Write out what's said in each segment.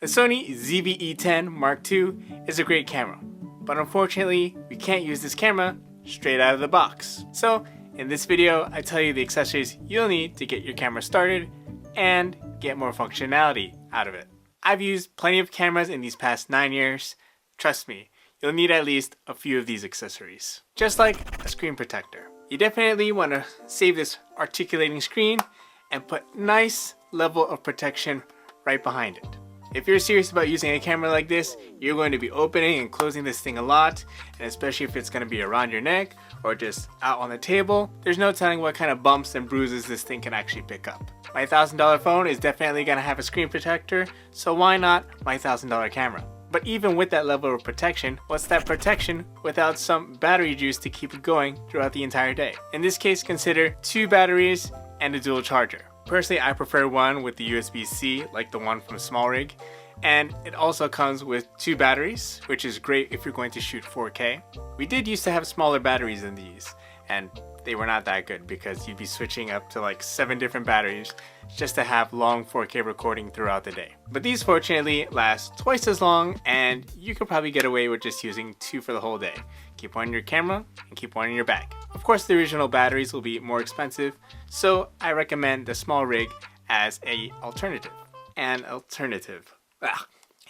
The Sony ZV-E10 Mark II is a great camera, but unfortunately we can't use this camera straight out of the box. So in this video I tell you the accessories you'll need to get your camera started and get more functionality out of it. I've used plenty of cameras in these past 9 years. Trust me, you'll need at least a few of these accessories. Just like a screen protector. You definitely want to save this articulating screen and put nice level of protection right behind it. If you're serious about using a camera like this, you're going to be opening and closing this thing a lot, and especially if it's going to be around your neck or just out on the table, there's no telling what kind of bumps and bruises this thing can actually pick up. My $1,000 phone is definitely going to have a screen protector, so why not my $1,000 camera? But even with that level of protection, what's that protection without some battery juice to keep it going throughout the entire day? In this case, consider 2 batteries and a dual charger. Personally, I prefer one with the USB-C, like the one from SmallRig, and it also comes with 2 batteries, which is great if you're going to shoot 4K. We did used to have smaller batteries than these, and they were not that good because you'd be switching up to like 7 different batteries just to have long 4K recording throughout the day. But these fortunately last twice as long, and you could probably get away with just using 2 for the whole day. Keep one in your camera and keep one in your bag. Of course, the original batteries will be more expensive, so I recommend the SmallRig as an alternative.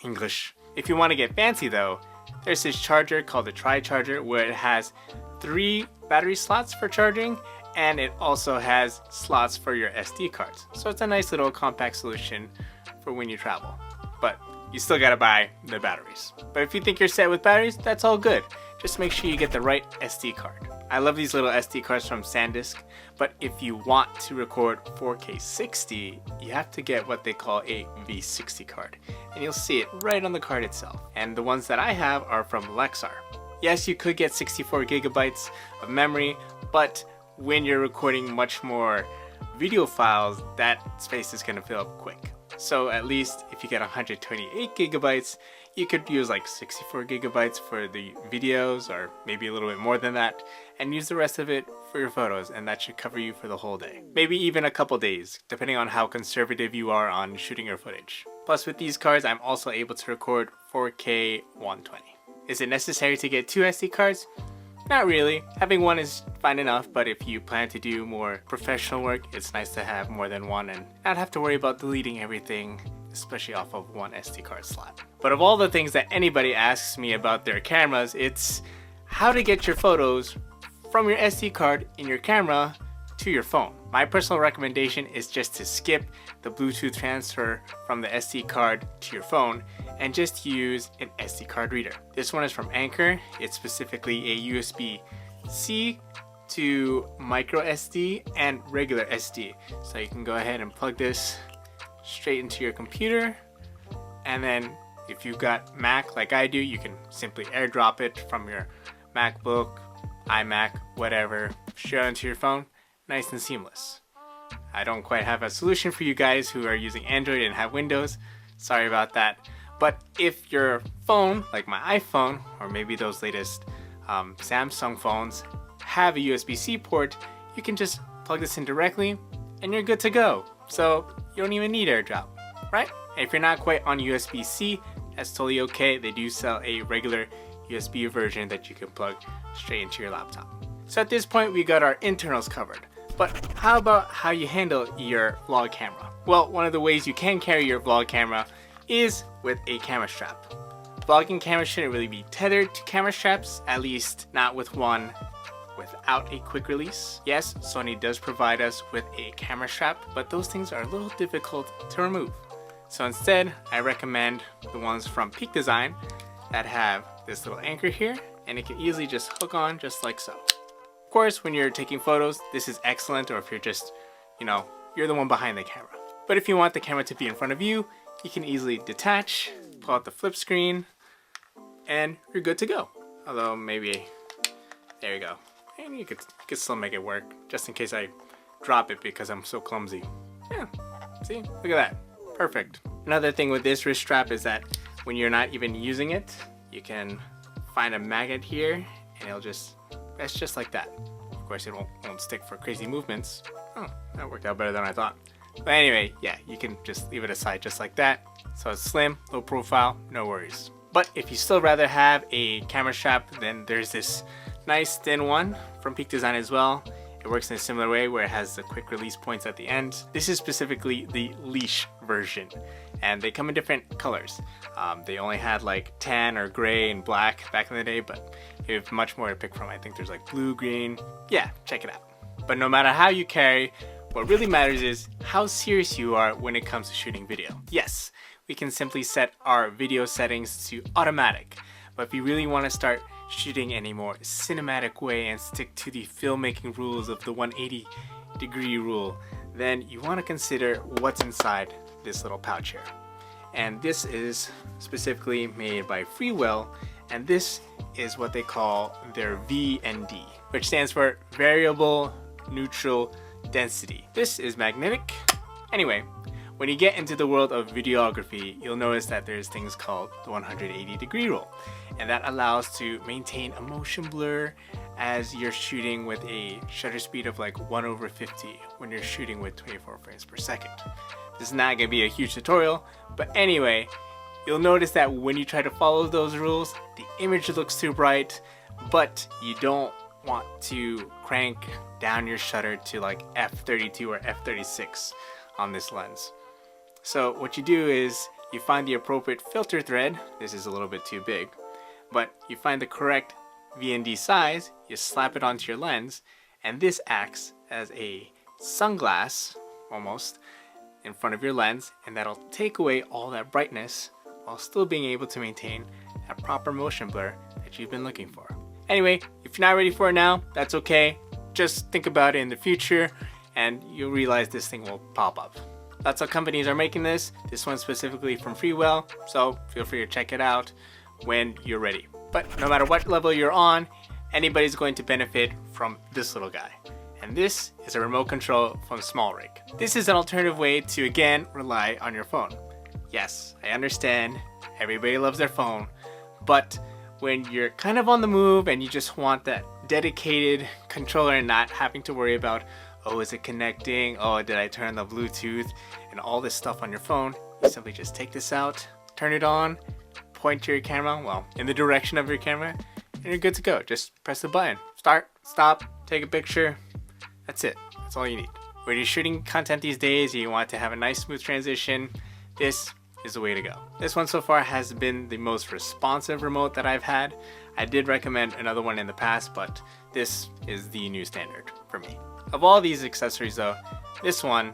English. If you want to get fancy though, there's this charger called the Tri-Charger where it has 3 battery slots for charging, and it also has slots for your SD cards. So it's a nice little compact solution for when you travel. But you still gotta buy the batteries. But if you think you're set with batteries, that's all good. Just make sure you get the right SD card. I love these little SD cards from SanDisk, but if you want to record 4K 60, you have to get what they call a V60 card. And you'll see it right on the card itself. And the ones that I have are from Lexar. Yes, you could get 64 gigabytes of memory, but when you're recording much more video files, that space is gonna fill up quick. So at least if you get 128 gigabytes, you could use like 64 gigabytes for the videos, or maybe a little bit more than that, and use the rest of it for your photos, and that should cover you for the whole day. Maybe even a couple days, depending on how conservative you are on shooting your footage. Plus with these cards, I'm also able to record 4K 120. Is it necessary to get 2 SD cards? Not really. Having one is fine enough, but if you plan to do more professional work, it's nice to have more than one and not have to worry about deleting everything, especially off of one SD card slot. But of all the things that anybody asks me about their cameras, it's how to get your photos from your SD card in your camera to your phone. My personal recommendation is just to skip the Bluetooth transfer from the SD card to your phone and just use an SD card reader. This one is from Anker. It's specifically a USB-C to micro SD and regular SD. So you can go ahead and plug this straight into your computer, and then if you've got Mac like I do, you can simply airdrop it from your MacBook, iMac, whatever, straight onto your phone. Nice and seamless. I don't quite have a solution for you guys who are using Android and have Windows. Sorry about that. But if your phone, like my iPhone, or maybe those latest Samsung phones, have a USB-C port, you can just plug this in directly and you're good to go. So you don't even need AirDrop, right? And if you're not quite on USB-C, that's totally okay. They do sell a regular USB version that you can plug straight into your laptop. So at this point, we got our internals covered. But how about how you handle your vlog camera? Well, one of the ways you can carry your vlog camera is with a camera strap. Vlogging cameras shouldn't really be tethered to camera straps, at least not with one without a quick release. Yes, Sony does provide us with a camera strap, but those things are a little difficult to remove. So instead, I recommend the ones from Peak Design that have this little anchor here, and it can easily just hook on just like so. Of course, when you're taking photos, this is excellent, or if you're just, you're the one behind the camera. But if you want the camera to be in front of you, you can easily detach, pull out the flip screen, and you're good to go. Although maybe, there you go. And you could still make it work, just in case I drop it because I'm so clumsy. Yeah, see, look at that, perfect. Another thing with this wrist strap is that when you're not even using it, you can find a magnet here, and it'll just rest just like that. Of course, it won't stick for crazy movements. Oh, that worked out better than I thought. But anyway, yeah, you can just leave it aside just like that. So it's slim, low profile, no worries. But if you still rather have a camera strap, then there's this nice thin one from Peak Design as well. It works in a similar way where it has the quick release points at the end. This is specifically the leash version, and they come in different colors. They only had like tan or gray and black back in the day, but you have much more to pick from. I think there's like blue, green. Yeah, check it out. But no matter how you carry, what really matters is how serious you are when it comes to shooting video. Yes, we can simply set our video settings to automatic, but if you really want to start shooting in a more cinematic way and stick to the filmmaking rules of the 180-degree rule, then you want to consider what's inside this little pouch here. And this is specifically made by Freewell, and this is what they call their VND, which stands for Variable Neutral Density. This is magnetic. Anyway, when you get into the world of videography, you'll notice that there's things called the 180-degree rule, and that allows to maintain a motion blur as you're shooting with a shutter speed of like 1/50 when you're shooting with 24 frames per second. This is not going to be a huge tutorial, but anyway, you'll notice that when you try to follow those rules, the image looks too bright, but you don't want to crank down your shutter to like f32 or f36 on this lens. So what you do is you find the appropriate filter thread. This is a little bit too big, but you find the correct VND size, you slap it onto your lens, and this acts as a sunglass almost in front of your lens, and that'll take away all that brightness while still being able to maintain that proper motion blur that you've been looking for. Anyway, if you're not ready for it now, that's okay. Just think about it in the future and you'll realize this thing will pop up. Lots of companies are making this. This one's specifically from Freewell, so feel free to check it out when you're ready. But no matter what level you're on, anybody's going to benefit from this little guy. And this is a remote control from SmallRig. This is an alternative way to, again, rely on your phone. Yes, I understand, everybody loves their phone, but when you're kind of on the move and you just want that dedicated controller and not having to worry about, oh, is it connecting? Oh, did I turn the Bluetooth? And all this stuff on your phone, you simply just take this out, turn it on, point to your camera, well, in the direction of your camera, and you're good to go. Just press the button. Start, stop, take a picture. That's it. That's all you need. When you're shooting content these days and you want to have a nice smooth transition, this is the way to go. This one so far has been the most responsive remote that I've had. I did recommend another one in the past, but this is the new standard for me. Of all these accessories though, this one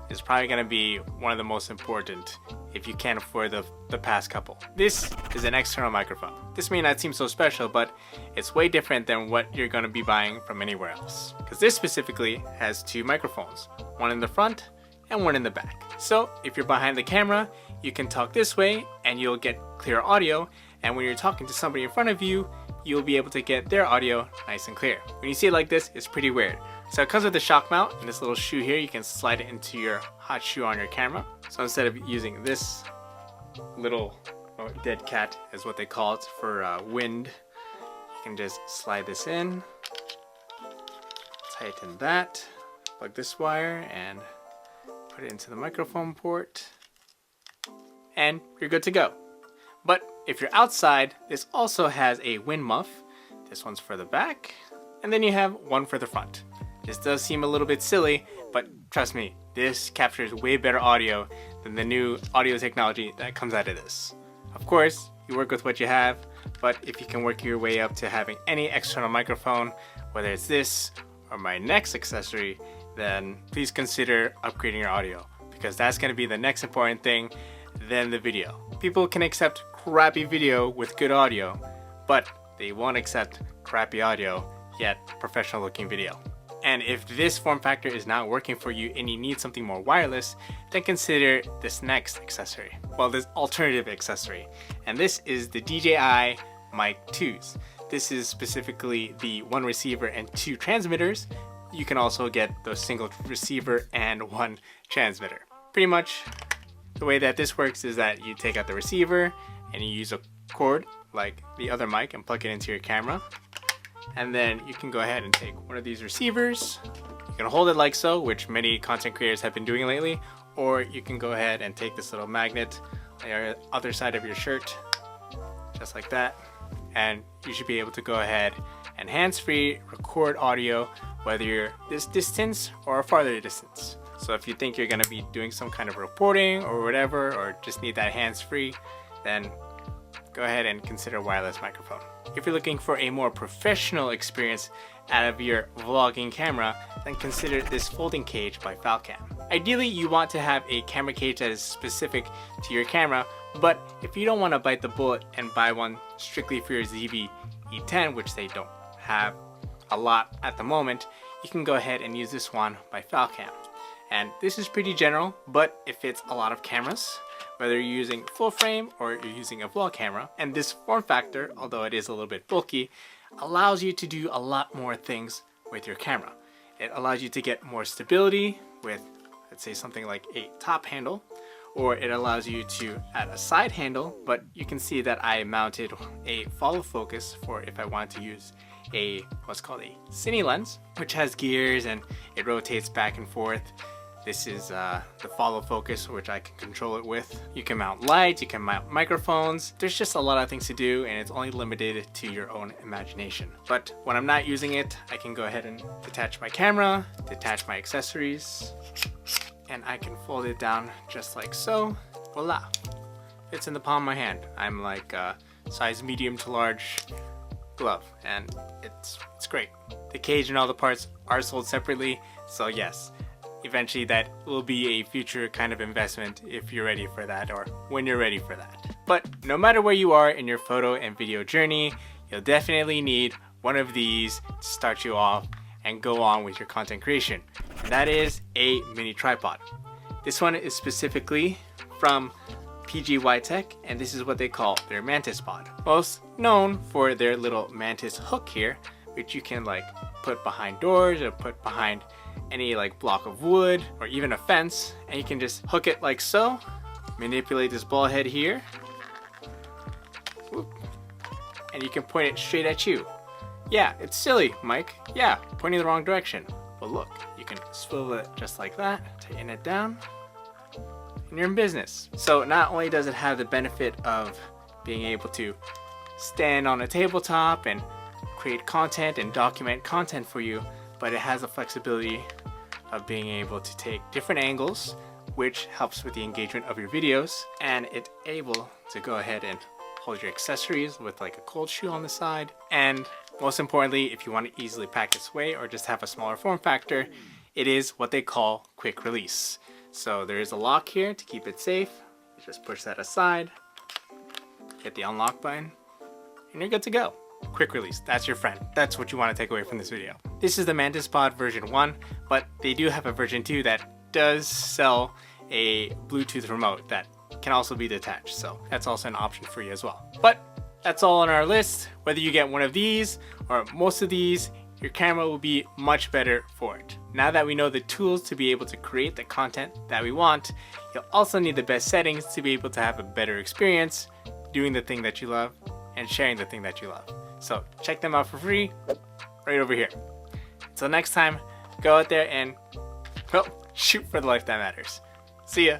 is probably going to be one of the most important if you can't afford the past couple. This is an external microphone. This may not seem so special, but it's way different than what you're going to be buying from anywhere else. Because this specifically has two microphones, one in the front and one in the back. So if you're behind the camera, you can talk this way and you'll get clear audio, and when you're talking to somebody in front of you, you'll be able to get their audio nice and clear. When you see it like this, it's pretty weird. So it comes with the shock mount and this little shoe here. You can slide it into your hot shoe on your camera. So instead of using this little dead cat is what they call it for wind, you can just slide this in, tighten that, plug this wire and put it into the microphone port, and you're good to go. But if you're outside, this also has a wind muff. This one's for the back, and then you have one for the front. This does seem a little bit silly, but trust me, this captures way better audio than the new audio technology that comes out of this. Of course, you work with what you have, but if you can work your way up to having any external microphone, whether it's this or my next accessory, then please consider upgrading your audio, because that's going to be the next important thing than the video. People can accept crappy video with good audio, but they won't accept crappy audio yet professional looking video. And if this form factor is not working for you and you need something more wireless, then consider this next accessory. Well, this alternative accessory. And this is the DJI Mic 2s. This is specifically the one receiver and two transmitters. You can also get the single receiver and one transmitter. Pretty much the way that this works is that you take out the receiver and you use a cord like the other mic and plug it into your camera. And then you can go ahead and take one of these receivers, you can hold it like so, which many content creators have been doing lately, or you can go ahead and take this little magnet on the other side of your shirt, just like that, and you should be able to go ahead and hands-free record audio, whether you're this distance or a farther distance. So if you think you're going to be doing some kind of reporting or whatever, or just need that hands-free, then go ahead and consider wireless microphone. If you're looking for a more professional experience out of your vlogging camera, then consider this folding cage by Falcam. Ideally, you want to have a camera cage that is specific to your camera, but if you don't want to bite the bullet and buy one strictly for your ZV-E10, which they don't have a lot at the moment, you can go ahead and use this one by Falcam. And this is pretty general, but it fits a lot of cameras, whether you're using full frame or you're using a vlog camera. And this form factor, although it is a little bit bulky, allows you to do a lot more things with your camera. It allows you to get more stability with, let's say, something like a top handle, or it allows you to add a side handle, but you can see that I mounted a follow focus for if I want to use a what's called a cine lens, which has gears and it rotates back and forth. This is the follow focus, which I can control it with. You can mount lights, you can mount microphones. There's just a lot of things to do, and it's only limited to your own imagination. But when I'm not using it, I can go ahead and detach my camera, detach my accessories, and I can fold it down just like so. Voila! It's in the palm of my hand. I'm like size medium to large glove, and it's great. The cage and all the parts are sold separately, so yes, eventually that will be a future kind of investment if you're ready for that, or when you're ready for that. But no matter where you are in your photo and video journey, you'll definitely need one of these to start you off and go on with your content creation. And that is a mini tripod. This one is specifically from PGY Tech, and this is what they call their Mantis Pod. Most known for their little Mantis hook here, which you can like put behind doors or put behind any like block of wood or even a fence, and you can just hook it like so, manipulate this ball head here, and you can point it straight at you. Yeah, it's silly, Mike. Yeah, pointing the wrong direction. But look, you can swivel it just like that, tighten it down, and you're in business. So not only does it have the benefit of being able to stand on a tabletop and create content and document content for you, but it has the flexibility of being able to take different angles, which helps with the engagement of your videos, and it's able to go ahead and hold your accessories with like a cold shoe on the side. And most importantly, if you want to easily pack this away or just have a smaller form factor, it is what they call quick release. So there is a lock here to keep it safe. You just push that aside, hit the unlock button, and you're good to go. Quick release, that's your friend. That's what you want to take away from this video. This is the Mantis Pod version 1, but they do have a version 2 that does sell a Bluetooth remote that can also be detached, so that's also an option for you as well. But that's all on our list. Whether you get one of these or most of these, your camera will be much better for it. Now that we know the tools to be able to create the content that we want, you'll also need the best settings to be able to have a better experience doing the thing that you love and sharing the thing that you love. So check them out for free right over here. Until next time, go out there and, well, shoot for the life that matters. See ya.